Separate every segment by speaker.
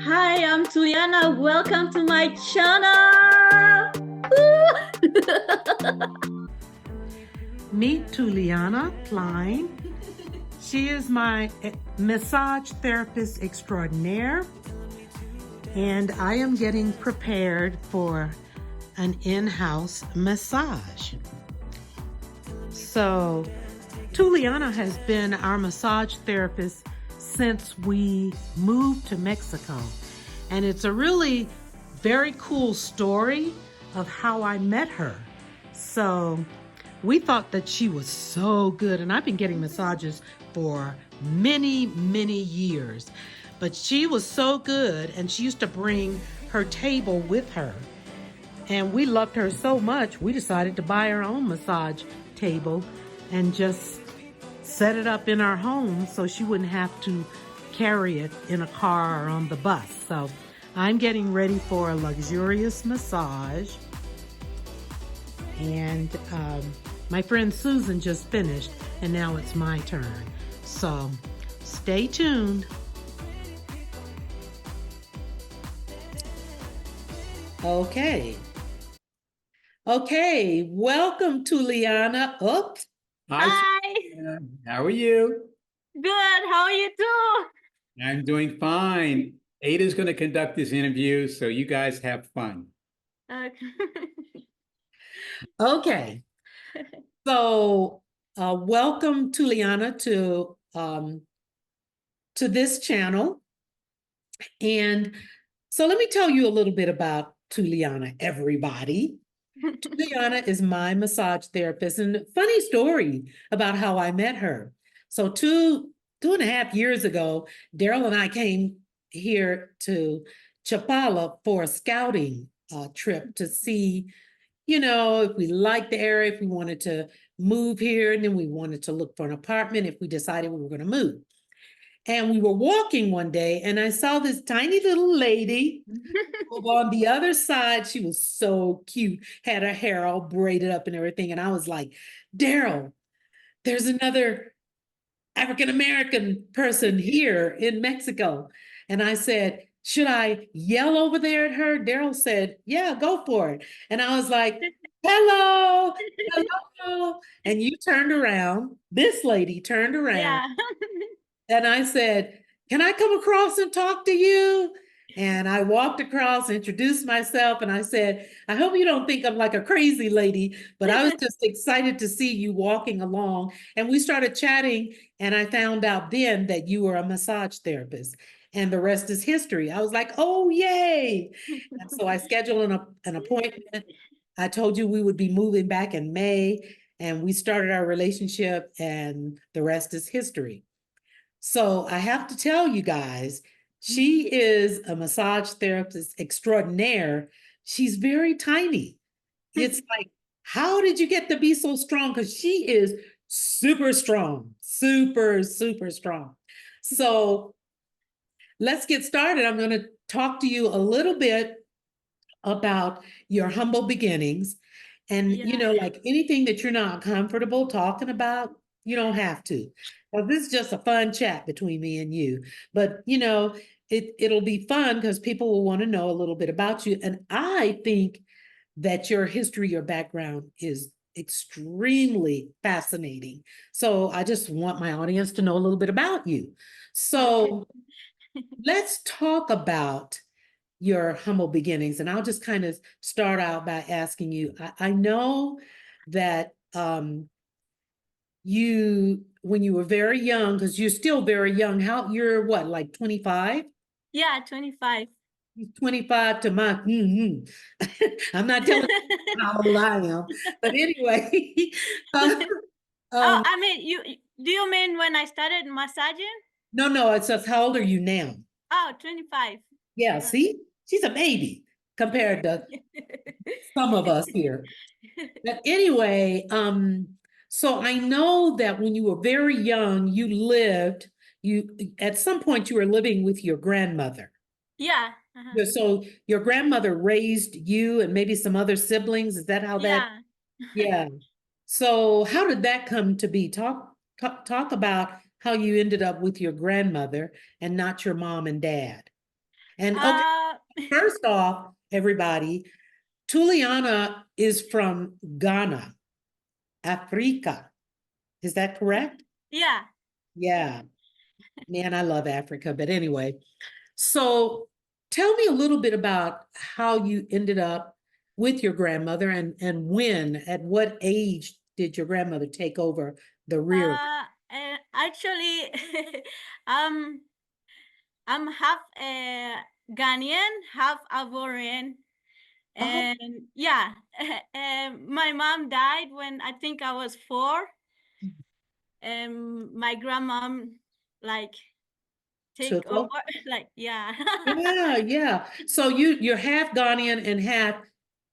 Speaker 1: Hi, I'm Tuliana. Welcome to my channel.
Speaker 2: Meet Tuliana Kline. She is my massage therapist extraordinaire, and I am getting prepared for an in-house massage. So, Tuliana has been our massage therapist since we moved to Mexico, and it's a really very cool story of how I met her. So, we thought that she was so good, and I've been getting massages for many, many years. But she was so good, and she used to bring her table with her. And we loved her so much, we decided to buy our own massage table and just set it up in our home so she wouldn't have to carry it in a car or on the bus. So I'm getting ready for a luxurious massage. And my friend Susan just finished, and now it's my turn. So stay tuned. Okay, welcome to Liana. Oops.
Speaker 1: Hi.
Speaker 3: Hi, how are you?
Speaker 1: Good. How are you too?
Speaker 3: I'm doing fine. Ada's going to conduct this interview, so you guys have fun.
Speaker 2: Okay. So welcome to Liana to this channel. And so let me tell you a little bit about Tuliana, everybody. Tuliana is my massage therapist, and funny story about how I met her. So two and a half years ago, Daryl and I came here to Chapala for a scouting trip to see, if we liked the area, if we wanted to move here, and then we wanted to look for an apartment if we decided we were going to move. And we were walking one day, and I saw this tiny little lady on the other side. She was so cute, had her hair all braided up and everything. And I was like, Daryl, there's another African-American person here in Mexico. And I said, should I yell over there at her? Daryl said, yeah, go for it. And I was like, hello, hello. And you turned around. This lady turned around.
Speaker 1: Yeah.
Speaker 2: And I said, can I come across and talk to you? And I walked across, introduced myself, and I said, I hope you don't think I'm like a crazy lady, but I was just excited to see you walking along. And we started chatting, and I found out then that you were a massage therapist. And the rest is history. I was like, oh, yay. And so I scheduled an appointment. I told you we would be moving back in May, and we started our relationship, and the rest is history. So I have to tell you guys, she is a massage therapist extraordinaire. She's very tiny. It's like, how did you get to be so strong? Because she is super strong, super, super strong. So let's get started. I'm going to talk to you a little bit about your humble beginnings. And, like anything that you're not comfortable talking about, you don't have to. Well, this is just a fun chat between me and you. But, it'll be fun because people will want to know a little bit about you. And I think that your history, your background is extremely fascinating. So I just want my audience to know a little bit about you. So let's talk about your humble beginnings. And I'll just kind of start out by asking you, I know that when you were very young, because you're still very young, you're what, like 25?
Speaker 1: Yeah, 25.
Speaker 2: 25 to my, I'm not telling you how old I am, but anyway.
Speaker 1: I mean, do you mean when I started massaging?
Speaker 2: No, it's just how old are you now?
Speaker 1: Oh, 25.
Speaker 2: Yeah, see, she's a baby compared to some of us here. But anyway, so I know that when you were very young, at some point you were living with your grandmother.
Speaker 1: Yeah.
Speaker 2: So your grandmother raised you and maybe some other siblings. Is that how that? Yeah. So how did that come to be? Talk about how you ended up with your grandmother and not your mom and dad. And okay,
Speaker 1: Uh,
Speaker 2: first off, everybody, Tuliana is from Ghana, Africa. Is that correct?
Speaker 1: yeah.
Speaker 2: Yeah. Man, I love Africa. But anyway, so tell me a little bit about how you ended up with your grandmother and when, at what age did your grandmother take over the rear?
Speaker 1: And actually, um, I'm half Ghanaian, half Ivorian,
Speaker 2: Oh,
Speaker 1: and yeah, my mom died when I think I was 4, and my grandmom like take
Speaker 2: took
Speaker 1: over,
Speaker 2: over.
Speaker 1: like yeah.
Speaker 2: Yeah, yeah. So you're half Ghanaian and half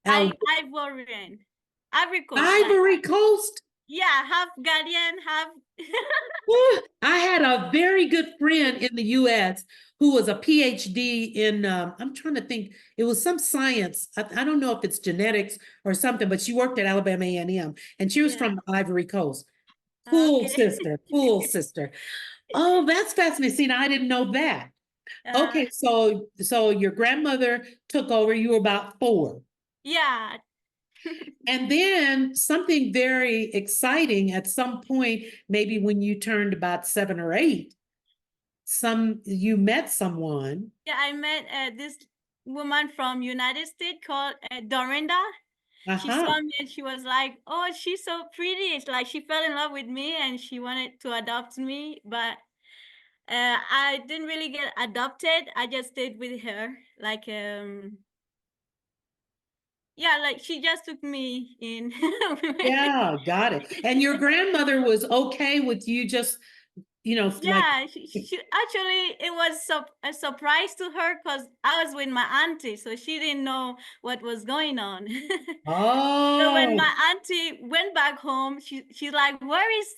Speaker 2: Al
Speaker 1: Ivorian, Ivory Coast, like
Speaker 2: Ivory Coast.
Speaker 1: yeah, half Ghanaian, half
Speaker 2: Woo. I had a very good friend in the US who was a PhD in, I'm trying to think, it was some science. I don't know if it's genetics or something, but she worked at Alabama A&M and she was
Speaker 1: yeah.
Speaker 2: from the Ivory Coast. Cool
Speaker 1: Okay.
Speaker 2: sister, cool sister. Oh, that's fascinating. See, now I didn't know that.
Speaker 1: Uh,
Speaker 2: Okay, so your grandmother took over, you were about 4.
Speaker 1: yeah,
Speaker 2: And then something very exciting at some point, maybe when you turned about 7 or 8, you met someone.
Speaker 1: yeah. I met this woman from United States called Dorinda. She
Speaker 2: Uh-huh.
Speaker 1: saw me and she was like, "Oh, she's so pretty." It's like she fell in love with me and she wanted to adopt me, but I didn't really get adopted. I just stayed with her. Like yeah, like she just took me in.
Speaker 2: Yeah, got it. And your grandmother was okay with you just, like,
Speaker 1: Yeah, she actually it was a surprise to her because I was with my auntie, so she didn't know what was going on. So when
Speaker 2: oh,
Speaker 1: my auntie went back home, she's like, where is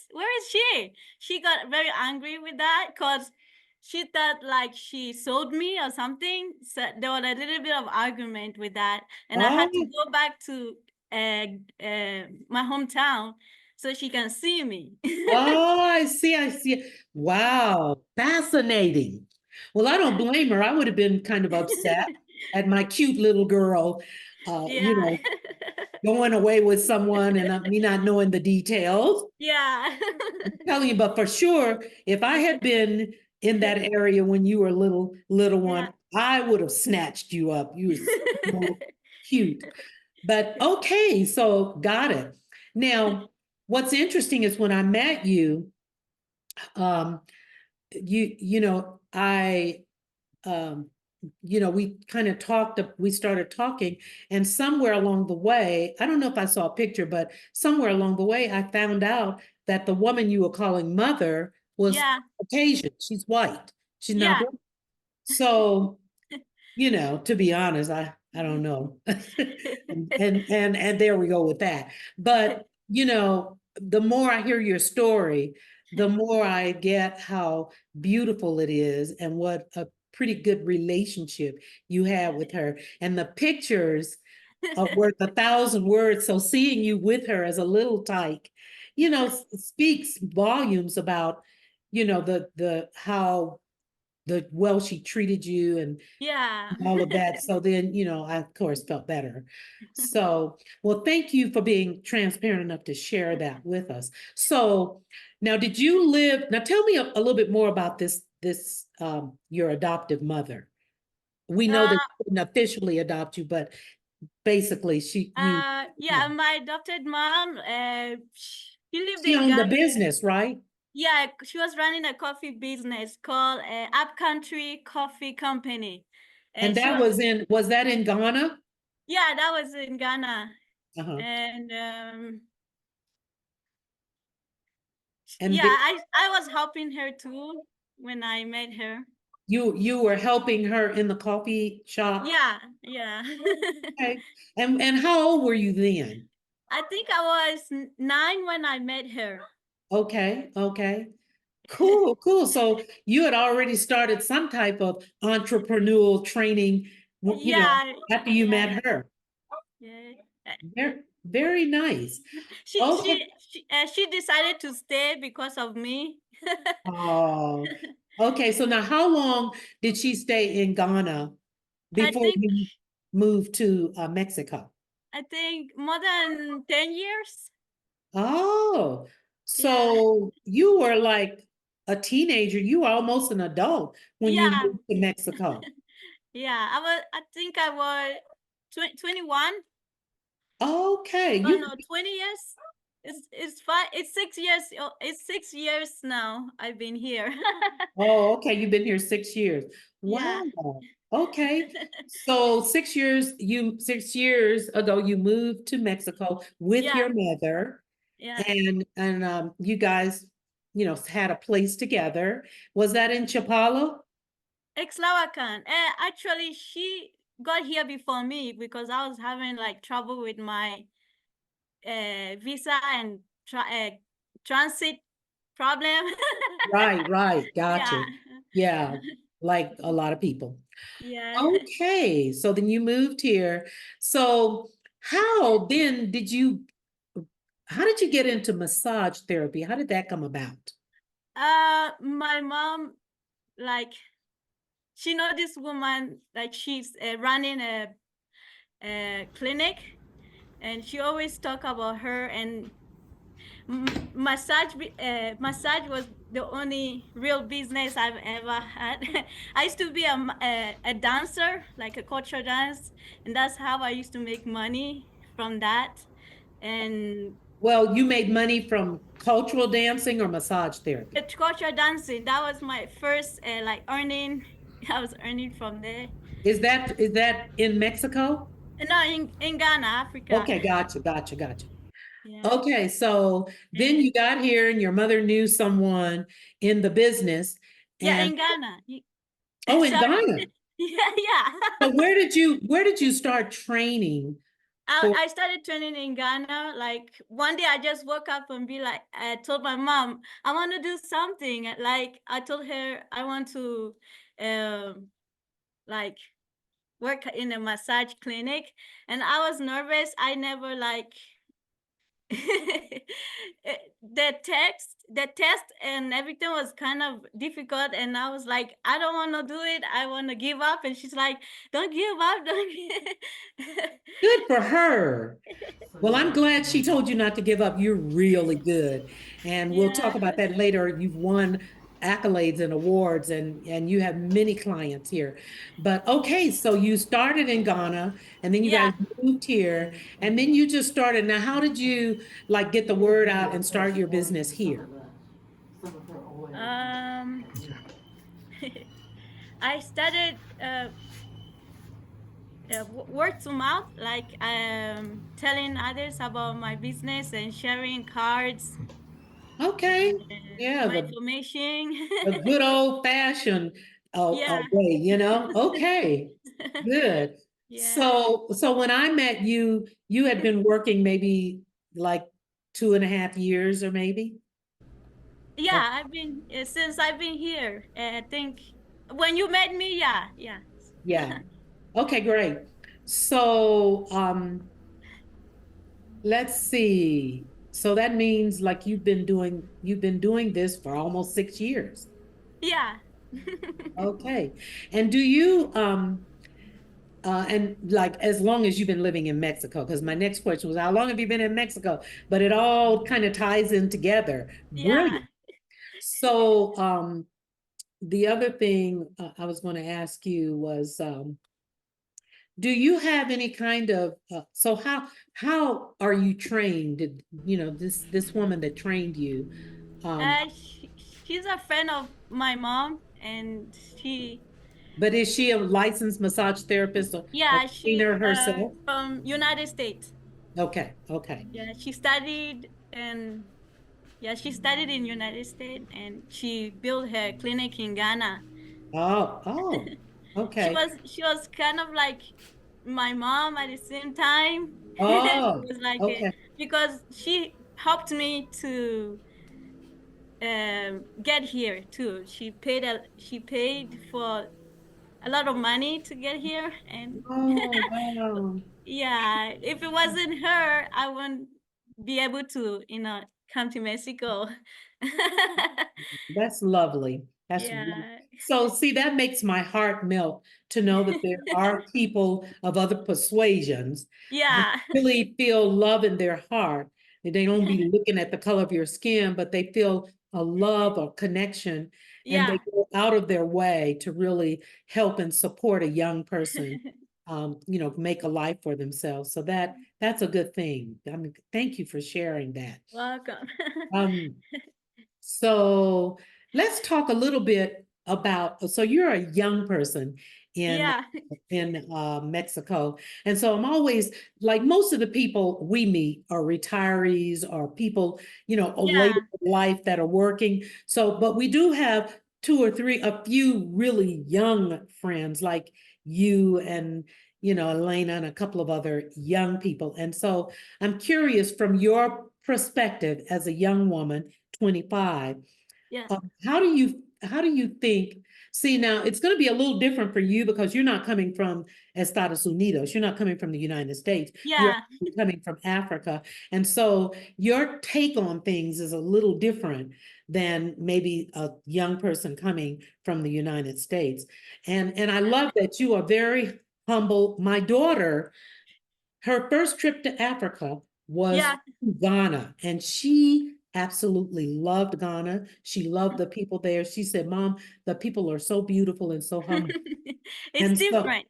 Speaker 1: she?" She got very angry with that because she thought like she sold me or something. So there was a little bit of argument with that, and I had to
Speaker 2: oh,
Speaker 1: go back to my hometown so she can see me.
Speaker 2: oh, I see, I see. Wow, fascinating. Well, I don't blame her. I would have been kind of upset at my cute little girl, uh, you
Speaker 1: Yeah.
Speaker 2: know, going away with someone and me not knowing the details.
Speaker 1: Yeah.
Speaker 2: I'm telling you, but for sure, if I had been in that area when you were little
Speaker 1: Yeah.
Speaker 2: one, I would have snatched you up. You were so cute. But okay, so got it. Now, what's interesting is when I met you, um, I we kind of we started talking, and somewhere along the way, I don't know if I saw a picture, but somewhere along the way, I found out that the woman you were calling mother was
Speaker 1: Yeah.
Speaker 2: Caucasian. She's white. She's not
Speaker 1: Yeah.
Speaker 2: black. So, to be honest, I don't know. And there we go with that. But, the more I hear your story, the more I get how beautiful it is and what a pretty good relationship you have with her. And the pictures are worth 1,000 words. So seeing you with her as a little tyke, speaks volumes about, the how the well she treated you and
Speaker 1: Yeah.
Speaker 2: all of that. So then, I of course felt better. So, well, thank you for being transparent enough to share that with us. So now tell me a little bit more about your adoptive mother. We know that
Speaker 1: Uh,
Speaker 2: she didn't officially adopt you, but basically
Speaker 1: yeah, my adopted mom, she lived
Speaker 2: she
Speaker 1: in
Speaker 2: owned
Speaker 1: Ghana.
Speaker 2: the business, right?
Speaker 1: Yeah, she was running a coffee business called Upcountry Coffee Company. And
Speaker 2: And
Speaker 1: she
Speaker 2: that
Speaker 1: was,
Speaker 2: was that in Ghana?
Speaker 1: yeah, that was in Ghana.
Speaker 2: Uh-huh.
Speaker 1: And
Speaker 2: And
Speaker 1: yeah, I was helping her too when I met her.
Speaker 2: you were helping her in the coffee shop.
Speaker 1: Yeah, yeah.
Speaker 2: Okay. And how old were you then?
Speaker 1: I think I was 9 when I met her.
Speaker 2: Okay, okay. Cool, cool. So you had already started some type of entrepreneurial training,
Speaker 1: Yeah,
Speaker 2: after you
Speaker 1: yeah,
Speaker 2: met her.
Speaker 1: yeah.
Speaker 2: Very, very nice.
Speaker 1: She
Speaker 2: Okay.
Speaker 1: she she decided to stay because of me.
Speaker 2: Oh, okay. So now how long did she stay in Ghana?
Speaker 1: I
Speaker 2: before
Speaker 1: think
Speaker 2: you moved to Mexico?
Speaker 1: I think more than 10 years.
Speaker 2: Oh,
Speaker 1: Yeah.
Speaker 2: so you were like a teenager. You were almost an adult when you
Speaker 1: Yeah.
Speaker 2: moved to Mexico.
Speaker 1: Yeah. I think I was 21.
Speaker 2: Okay,
Speaker 1: Oh
Speaker 2: you
Speaker 1: no, 20 years. It's 6 years. It's 6 years now. I've been here.
Speaker 2: oh, okay, you've been here 6 years.
Speaker 1: Yeah.
Speaker 2: Wow. Okay. So 6 years, 6 years ago, you moved to Mexico with
Speaker 1: Yeah.
Speaker 2: your mother,
Speaker 1: Yeah.
Speaker 2: and you guys, had a place together. Was that in Chapala?
Speaker 1: Ex-Lawakan. Actually, she got here before me because I was having like trouble with my visa and transit problem.
Speaker 2: Right, right.
Speaker 1: Yeah.
Speaker 2: Gotcha. Yeah, like a lot of people.
Speaker 1: Yeah.
Speaker 2: Okay, so then you moved here. So how did you get into massage therapy? How did that come about?
Speaker 1: My mom, like, she know this woman, like she's running a clinic, and she always talk about her, and massage was the only real business I've ever had. I used to be a dancer, like a cultural dance, and that's how I used to make money from that. And
Speaker 2: Well, you made money from cultural dancing or massage therapy.
Speaker 1: cultural dancing, that was my first like earning. I was earning from there.
Speaker 2: Is that in Mexico?
Speaker 1: No, in Ghana, Africa.
Speaker 2: Okay, gotcha, gotcha, gotcha.
Speaker 1: Yeah.
Speaker 2: Okay, so then
Speaker 1: And
Speaker 2: you got here and your mother knew someone in the business
Speaker 1: yeah,
Speaker 2: and
Speaker 1: in Ghana.
Speaker 2: oh, in
Speaker 1: Sorry.
Speaker 2: Ghana.
Speaker 1: Yeah, yeah.
Speaker 2: So where did you start training for?
Speaker 1: I started training in Ghana. Like one day I just woke up and be like, I told my mom, I want to do something. Like I told her I want to like work in a massage clinic. And I was nervous. I never like the test and everything was kind of difficult, and I was like, I don't want to do it, I want to give up. And she's like, don't give up,
Speaker 2: Good for her. Well, I'm glad she told you not to give up. You're really good. And we'll
Speaker 1: Yeah.
Speaker 2: talk about that later. You've won accolades and awards and you have many clients here. But okay, so you started in Ghana and then you
Speaker 1: Yeah.
Speaker 2: guys moved here and then you just started. Now, how did you like get the word out and start your business here?
Speaker 1: um I started word to mouth, like telling others about my business and sharing cards
Speaker 2: Okay.
Speaker 1: and
Speaker 2: Yeah,
Speaker 1: my
Speaker 2: the
Speaker 1: information.
Speaker 2: the good old fashioned
Speaker 1: Yeah.
Speaker 2: way, Okay, good.
Speaker 1: Yeah.
Speaker 2: So when I met you, you had been working maybe like 2.5 years or maybe? Oh,
Speaker 1: Yeah, I've been since I've been here. I think when you met me, yeah, yeah.
Speaker 2: yeah. Okay, great. So let's see. So that means like you've been doing this for almost 6 years.
Speaker 1: Yeah.
Speaker 2: Okay. And do you and like as long as you've been living in Mexico, because my next question was how long have you been in Mexico? But it all kind of ties in together.
Speaker 1: Yeah.
Speaker 2: Brilliant. So the other thing I was going to ask you was do you have any kind of so how are you trained? This woman that trained you, um,
Speaker 1: She's a friend of my mom, and
Speaker 2: but is she a licensed massage therapist or
Speaker 1: yeah, she
Speaker 2: trainer herself?
Speaker 1: from United States.
Speaker 2: Okay, okay.
Speaker 1: Yeah, she studied, and yeah, she studied in United States, and she built her clinic in Ghana.
Speaker 2: Oh, oh, okay.
Speaker 1: She was kind of like my mom at the same time. It
Speaker 2: Oh,
Speaker 1: was like
Speaker 2: okay.
Speaker 1: because she helped me to get here too. She paid for a lot of money to get here, and
Speaker 2: Oh, wow.
Speaker 1: yeah, if it wasn't her, I wouldn't be able to, come to Mexico.
Speaker 2: That's lovely. That's
Speaker 1: Yeah.
Speaker 2: So see, that makes my heart melt to know that there are people of other persuasions that
Speaker 1: Yeah.
Speaker 2: really feel love in their heart. And they don't be looking at the color of your skin, but they feel a love or connection, and they
Speaker 1: Yeah.
Speaker 2: go out of their way to really help and support a young person, make a life for themselves. So that's a good thing. I mean, thank you for sharing that.
Speaker 1: Welcome.
Speaker 2: Um, so let's talk a little bit about, so you're a young person in
Speaker 1: Yeah.
Speaker 2: Mexico. And so I'm always like most of the people we meet are retirees or people, late
Speaker 1: Yeah.
Speaker 2: in life that are working. So, but we do have two or three, a few really young friends like you and, Elena and a couple of other young people. And so I'm curious from your perspective as a young woman, 25.
Speaker 1: Yeah.
Speaker 2: How do you think? See, now it's going to be a little different for you because you're not coming from Estados Unidos. You're not coming from the United States. You're
Speaker 1: Yeah.
Speaker 2: coming from Africa. And so your take on things is a little different than maybe a young person coming from the United States. And I love that you are very humble. My daughter, her first trip to Africa was
Speaker 1: Yeah.
Speaker 2: to Ghana, and she absolutely loved Ghana. She loved the people there. She said, Mom, the people are so beautiful and so humble.
Speaker 1: It's
Speaker 2: And so,
Speaker 1: different.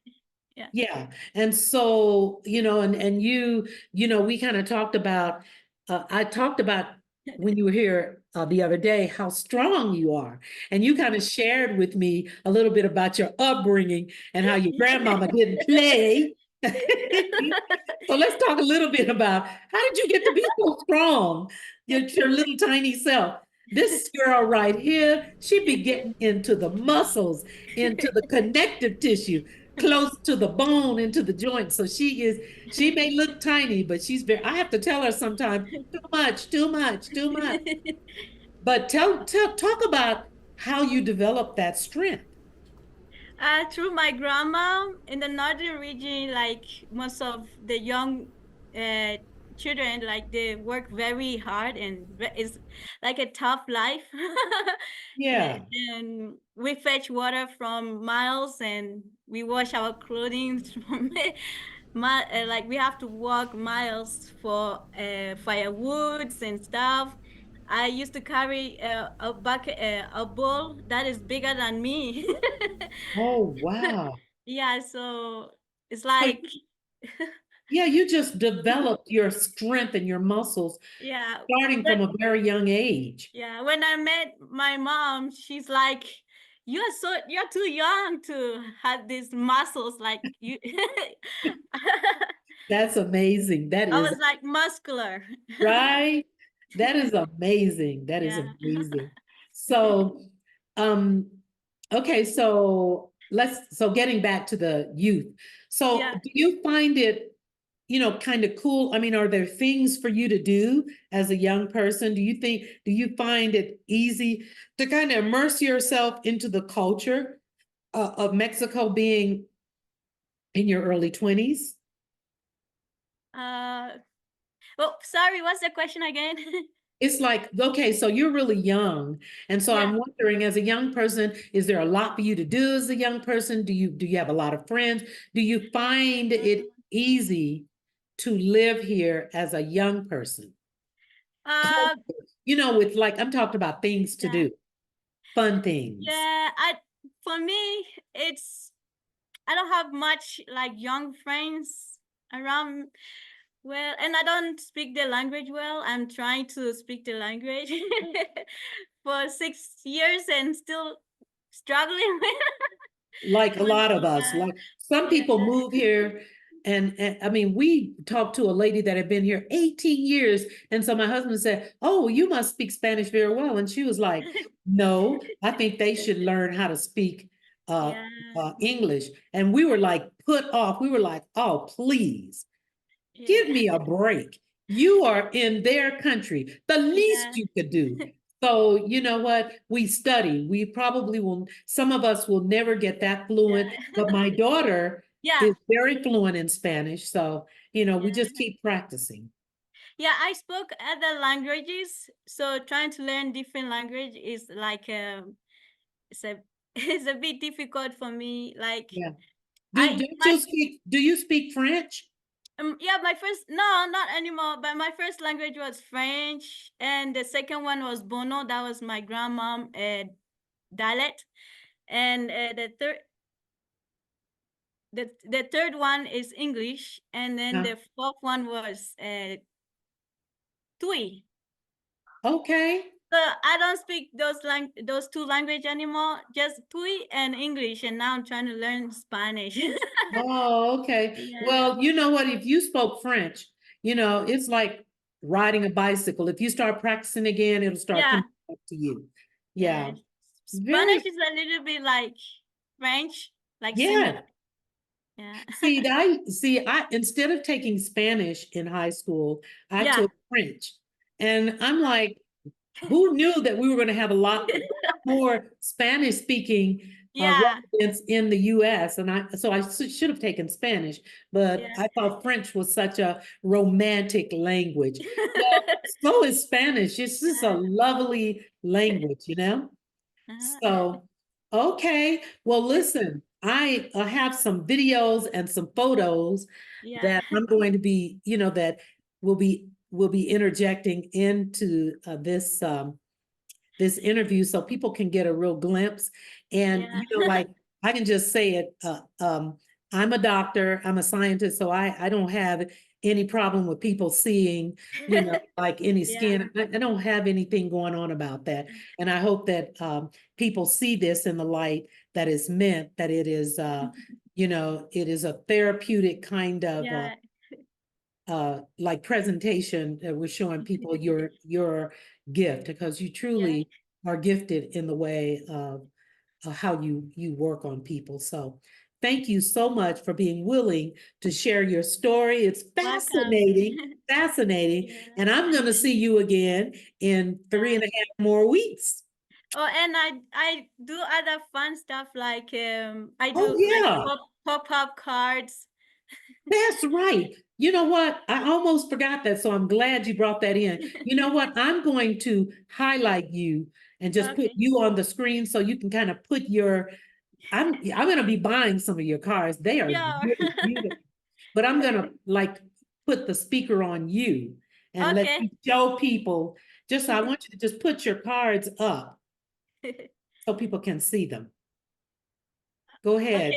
Speaker 1: Yeah.
Speaker 2: yeah. And so, and we kind of talked about, I talked about when you were here the other day, how strong you are. And you kind of shared with me a little bit about your upbringing and how your grandmama didn't play. So let's talk a little bit about how did you get to be so strong, your little tiny self. This girl right here, she be getting into the muscles, into the connective tissue, close to the bone, into the joint. So she may look tiny, but she's very, I have to tell her sometimes, too much, too much, too much. But talk about how you develop that strength.
Speaker 1: Through my grandma in the northern region, like most of the young uh, children, like they work very hard and it's like a tough life.
Speaker 2: Yeah.
Speaker 1: And we fetch water from miles and we wash our clothing from like we have to walk miles for firewoods and stuff. I used to carry a bucket, a bowl that is bigger than me.
Speaker 2: Oh, wow.
Speaker 1: Yeah, so it's
Speaker 2: So
Speaker 1: like,
Speaker 2: yeah, you just developed your strength and your muscles
Speaker 1: yeah,
Speaker 2: starting
Speaker 1: but
Speaker 2: from a very young age.
Speaker 1: yeah, when I met my mom, she's like, you're too young to have these muscles like you.
Speaker 2: That's amazing. That
Speaker 1: I
Speaker 2: is
Speaker 1: was like muscular.
Speaker 2: right. That is amazing. That is
Speaker 1: Yeah.
Speaker 2: amazing. So, um, okay, so getting back to the youth. So
Speaker 1: Yeah.
Speaker 2: do you find it, kind of cool? I mean, are there things for you to do as a young person? Do you find it easy to kind of immerse yourself into the culture of Mexico being in your early 20s?
Speaker 1: Uh, well, sorry, what's the question again?
Speaker 2: It's like, okay, so you're really young. And so
Speaker 1: Yeah.
Speaker 2: I'm wondering, as a young person, is there a lot for you to do as a young person? Do you have a lot of friends? Do you find it easy to live here as a young person?
Speaker 1: Uh,
Speaker 2: With like I'm talking about things to
Speaker 1: yeah.
Speaker 2: do, fun things.
Speaker 1: Yeah, for me, it's I don't have much like young friends around. Well, and I don't speak the language well. I'm trying to speak the language for 6 years and still struggling
Speaker 2: Like a
Speaker 1: with
Speaker 2: lot of us,
Speaker 1: that.
Speaker 2: like some
Speaker 1: Yeah.
Speaker 2: people move here, and I mean, we talked to a lady that had been here 18 years. And so my husband said, oh, well, you must speak Spanish very well. And she was like, no, I think they should learn how to speak uh,
Speaker 1: Yeah.
Speaker 2: English. And we were like put off. We were like, oh, please. Give
Speaker 1: Yeah.
Speaker 2: me a break. You are in their country. The least
Speaker 1: Yeah.
Speaker 2: you could do. So, you know what? We study. We probably will, some of us will never get that fluent,
Speaker 1: Yeah.
Speaker 2: but my daughter
Speaker 1: Yeah.
Speaker 2: is very fluent in Spanish. So, we just
Speaker 1: Yeah.
Speaker 2: keep practicing.
Speaker 1: Yeah, I spoke other languages, so trying to learn different language is like it's a it's a bit difficult for me. Like
Speaker 2: Yeah.
Speaker 1: I my
Speaker 2: Do you speak French?
Speaker 1: yeah, my first no, not anymore. But my first language was French, and the second one was Bono. That was my grandmom dialect, and the third one is English, and then
Speaker 2: Uh,
Speaker 1: the fourth one was Tui.
Speaker 2: okay.
Speaker 1: So I don't speak those two language anymore, just Tui and English, and now I'm trying to learn Spanish.
Speaker 2: Oh, okay.
Speaker 1: Yeah,
Speaker 2: Well, you know what? If you spoke French, it's like riding a bicycle. If you start practicing again, it'll start
Speaker 1: yeah,
Speaker 2: coming back to you.
Speaker 1: yeah.
Speaker 2: Yeah.
Speaker 1: Spanish
Speaker 2: Very,
Speaker 1: is a little bit like French, like similar.
Speaker 2: yeah.
Speaker 1: Yeah,
Speaker 2: I instead of taking Spanish in high school, I
Speaker 1: yeah,
Speaker 2: took French. And I'm like, who knew that we were going to have a lot more Spanish speaking
Speaker 1: yeah,
Speaker 2: residents in the US? And I should have taken Spanish, but
Speaker 1: yeah.
Speaker 2: I thought French was such a romantic language. Well, so is Spanish. It's just a lovely language.
Speaker 1: Uh-huh.
Speaker 2: So, okay. Well, listen, I have some videos and some photos
Speaker 1: Yeah,
Speaker 2: that I'm going to be, that will be interjecting into this interview so people can get a real glimpse. And,
Speaker 1: yeah,
Speaker 2: like I can just say it, I'm a doctor, I'm a scientist, so I don't have any problem with people seeing, like any
Speaker 1: yeah,
Speaker 2: skin. I don't have anything going on about that. And I hope that people see this in the light that is meant, that it is, it is a therapeutic kind of
Speaker 1: yeah,
Speaker 2: like presentation that we're showing people your gift, because you
Speaker 1: yeah.
Speaker 2: truly are gifted in the way of how you work on people. So thank you so much for being willing to share your story. It's
Speaker 1: Welcome.
Speaker 2: fascinating.
Speaker 1: Yeah.
Speaker 2: And I'm going to see you again in three
Speaker 1: Yeah.
Speaker 2: and a half more weeks.
Speaker 1: Oh, and I do other fun stuff like I
Speaker 2: Oh
Speaker 1: do like
Speaker 2: yeah.
Speaker 1: pop-up cards.
Speaker 2: That's right. You know what? I almost forgot that, so I'm glad you brought that in. You know what? I'm going to highlight you and just put
Speaker 1: Okay.
Speaker 2: you on the screen so you can kind of put your. I'm going to be buying some of your cars. They are
Speaker 1: Yeah.
Speaker 2: really beautiful, but I'm going to like put the speaker on you and let
Speaker 1: Okay.
Speaker 2: you show people. I want you to just put your cards up so people can see them. Go ahead.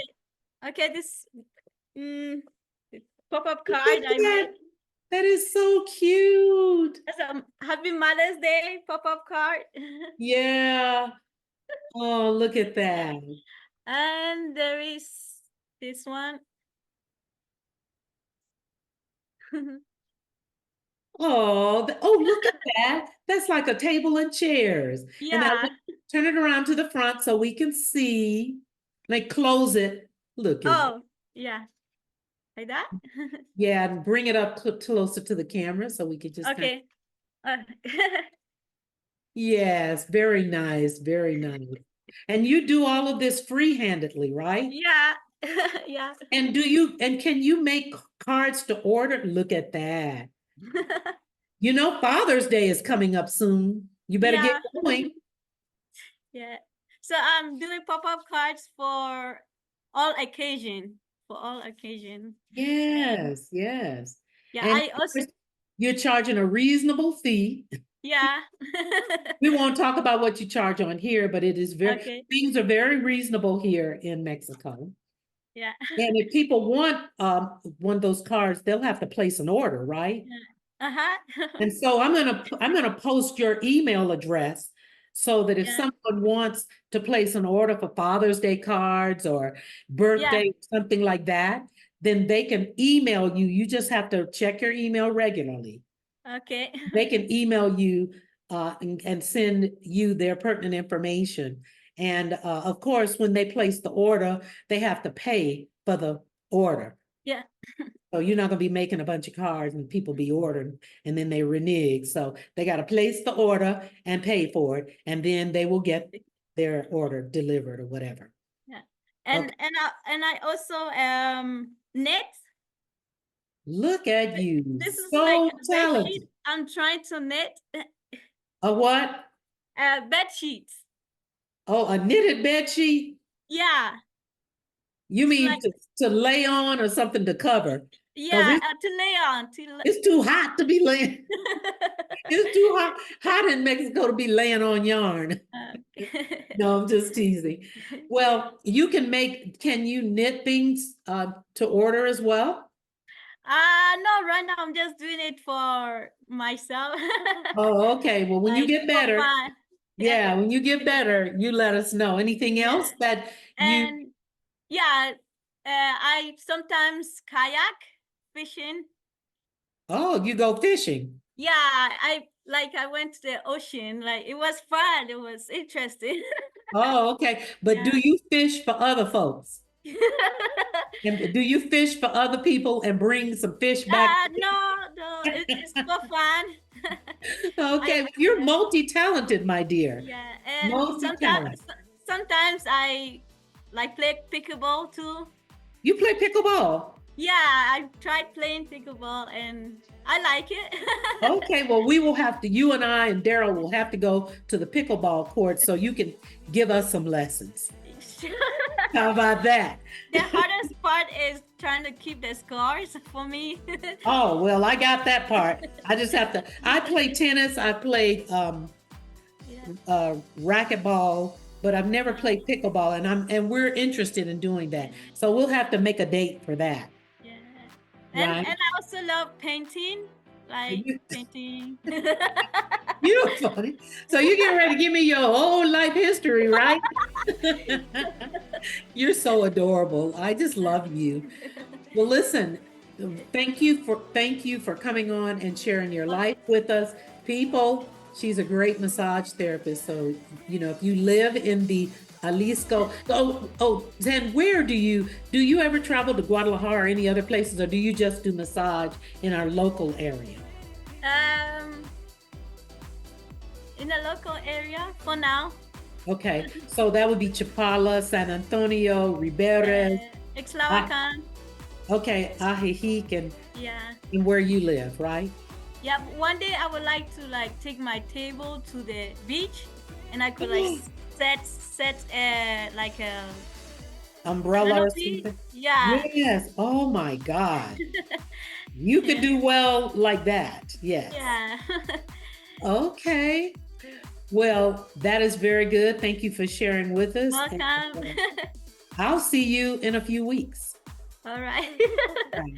Speaker 1: Okay. Okay. This mm, pop-up
Speaker 2: Look
Speaker 1: card
Speaker 2: at
Speaker 1: I
Speaker 2: that.
Speaker 1: made.
Speaker 2: That is so cute.
Speaker 1: That's a Happy Mother's Day pop-up card.
Speaker 2: Yeah. Oh, look at
Speaker 1: Yeah.
Speaker 2: that.
Speaker 1: And there is this one.
Speaker 2: Oh, look at that. That's like a table and chairs. And now
Speaker 1: Yeah.
Speaker 2: turn it around to the front so we can see. Like close it. Look at
Speaker 1: Oh, yeah. Like that?
Speaker 2: yeah, and bring it up closer to the camera so we could just kind of
Speaker 1: Okay. Uh,
Speaker 2: yes, very nice, very nice. And you do all of this free-handedly, right?
Speaker 1: yeah. Yeah.
Speaker 2: And can you make cards to order? Look at that. Father's Day is coming up soon. You better get
Speaker 1: Yeah.
Speaker 2: going.
Speaker 1: Yeah. So I'm doing pop-up cards for all occasion. For all occasion. And
Speaker 2: Yes, yes.
Speaker 1: yeah,
Speaker 2: And
Speaker 1: I
Speaker 2: of
Speaker 1: also
Speaker 2: course, you're charging a reasonable fee.
Speaker 1: yeah.
Speaker 2: We won't talk about what you charge on here, but
Speaker 1: Okay.
Speaker 2: things are very reasonable here in Mexico.
Speaker 1: Yeah.
Speaker 2: And if people want one of those cards, they'll have to place an order, right?
Speaker 1: Yeah. Uh-huh.
Speaker 2: And so I'm gonna post your email address so that if
Speaker 1: Yeah.
Speaker 2: someone wants to place an order for Father's Day cards or
Speaker 1: Yeah.
Speaker 2: birthday, something like that, then they can email you. You just have to check your email regularly.
Speaker 1: Okay.
Speaker 2: They can email you and send you their pertinent information. And of course, when they place the order, they have to pay for the order.
Speaker 1: Yeah.
Speaker 2: So you're not gonna be making a bunch of cards and people be ordering and then they renege. So they gotta place the order and pay for it, and then they will get their order delivered or whatever.
Speaker 1: Yeah.
Speaker 2: Okay,
Speaker 1: And I also knit.
Speaker 2: look at you,
Speaker 1: This is like
Speaker 2: so
Speaker 1: a bed sheet.
Speaker 2: talented.
Speaker 1: I'm trying to knit
Speaker 2: A what?
Speaker 1: bed sheets.
Speaker 2: Oh, a knitted bed sheet?
Speaker 1: Yeah,
Speaker 2: You
Speaker 1: it's
Speaker 2: mean
Speaker 1: like
Speaker 2: to lay on or something to cover? Because
Speaker 1: yeah, to lay on
Speaker 2: it's too hot to be laying. It's too hot in Mexico to be laying on yarn.
Speaker 1: Okay.
Speaker 2: No, I'm just teasing. Well, can you knit things to order as well?
Speaker 1: No, right now I'm just doing it for myself.
Speaker 2: Oh, okay. Well, when you
Speaker 1: Like
Speaker 2: get
Speaker 1: for
Speaker 2: better,
Speaker 1: fun. Yeah.
Speaker 2: yeah, when you get better, you let us know. Anything
Speaker 1: Yeah.
Speaker 2: else that you,
Speaker 1: And yeah, I sometimes kayak fishing.
Speaker 2: oh, you go fishing.
Speaker 1: Yeah, I went to the ocean. Like it was fun. It was interesting.
Speaker 2: Oh, okay. But
Speaker 1: Yeah.
Speaker 2: do you fish for other folks? And do you fish for other people and bring some fish back?
Speaker 1: No, no, it's for fun.
Speaker 2: Okay,
Speaker 1: I
Speaker 2: well, you're multi-talented, my dear.
Speaker 1: Yeah, and
Speaker 2: Multi-talented.
Speaker 1: sometimes I like play pickleball too.
Speaker 2: You play pickleball.
Speaker 1: Yeah, I tried playing pickleball and I like it.
Speaker 2: Okay, well, you and I and Daryl will have to go to the pickleball court so you can give us some lessons. How about that?
Speaker 1: The hardest part is trying to keep the scores for me.
Speaker 2: Oh, well, I got that part. I play tennis, I play
Speaker 1: Yeah.
Speaker 2: racquetball, but I've never played pickleball and we're interested in doing that. So we'll have to make a date for that,
Speaker 1: Yeah. And
Speaker 2: right?
Speaker 1: I also love painting, like
Speaker 2: You,
Speaker 1: painting.
Speaker 2: you're funny. So you get ready to give me your whole life history, right? You're so adorable. I just love you. Well, listen, thank you for coming on and sharing your life with us. People, she's a great massage therapist. So, if you live in the Jalisco, then where do you ever travel to Guadalajara or any other places, or do you just do massage in our local area?
Speaker 1: um, in the local area for now.
Speaker 2: Okay, so that would be Chapala, San Antonio, Riberas. Ah,
Speaker 1: Ixlahuacan.
Speaker 2: okay, Ajijic,
Speaker 1: Yeah.
Speaker 2: and where you live, right?
Speaker 1: Yeah, one day I would like to like take my table to the beach, and I could like set like a
Speaker 2: Umbrella or
Speaker 1: canopy.
Speaker 2: something?
Speaker 1: Yeah,
Speaker 2: Yes. Oh my God. You could
Speaker 1: yeah,
Speaker 2: do well like that. Yes.
Speaker 1: yeah.
Speaker 2: Okay. Well, that is very good. Thank you for sharing with us. And
Speaker 1: Welcome.
Speaker 2: I'll see you in a few weeks.
Speaker 1: All right.
Speaker 2: Right.